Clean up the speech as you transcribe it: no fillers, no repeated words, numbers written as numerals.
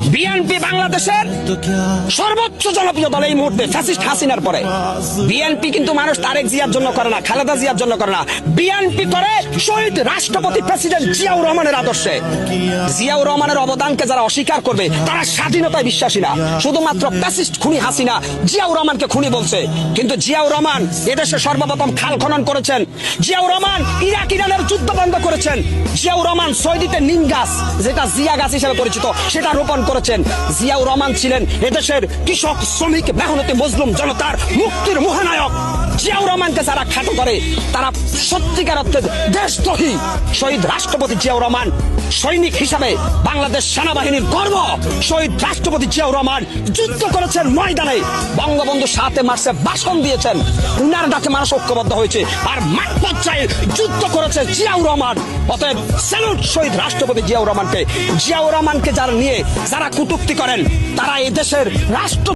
BNP বাংলাদেশের সর্বোচ্চ জনপ্রিয় দল এই মুহূর্তে ফ্যাসিস্ট হাসিনার পরে। বিএনপি কিন্তু মানুষ তারেক জিয়ার জন্য করে না, খালেদা জিয়ার জন্য করে না, বিএনপি করে শহীদ রাষ্ট্রপতি প্রেসিডেন্ট জিয়াউর রহমানের আদর্শে। জিয়াউর রহমানের অবদানকে যারা অস্বীকার করবে তারা স্বাধীনতায় বিশ্বাসী না, শুধুমাত্র ফ্যাসিস্ট খুনি হাসিনা জিয়াউর রহমানকে খুনি বলছে। কিন্তু জিয়াউর রহমান এদেশে সর্বপ্রথম খাল খনন করেছেন, জিয়াউর রহমান ইরাক ইরানের যুদ্ধ বন্ধ করেছেন, জিয়াউর রহমান সৌদিতে নিম গাছ যেটা জিয়া গাছ হিসেবে পরিচিত সেটা রোপণ করেছেন। জিয়াউর রহমান ছিলেন এদেশের কৃষক শ্রমিক মেহনতি মজলুম জনতার মুক্তির মহানায়ক। জিয়াউর রহমানকে যারা খাটো করে তারা সত্যিকার অর্থে দেশদ্রোহী। শহীদ রাষ্ট্রপতি জিয়াউর রহমান সৈনিক হিসাবে বাংলাদেশ সেনাবাহিনীর গর্ব। শহীদ রাষ্ট্রপতি জিয়াউর রহমান যুদ্ধ করেছেন ময়দানে, বঙ্গবন্ধু ৭ মার্চে ভাষণ দিয়েছেন, উনার ডাকে মানুষ ঐক্যবদ্ধ হয়েছে, আর মাঠ পর্যায়ে যুদ্ধ করেছে জিয়াউর রহমান। অতএব স্যালুট শহীদ রাষ্ট্রপতি জিয়াউর রহমানকে। জিয়াউর রহমানকে যারা নিয়ে যারা কটূক্তি করেন তারা এই দেশের রাষ্ট্র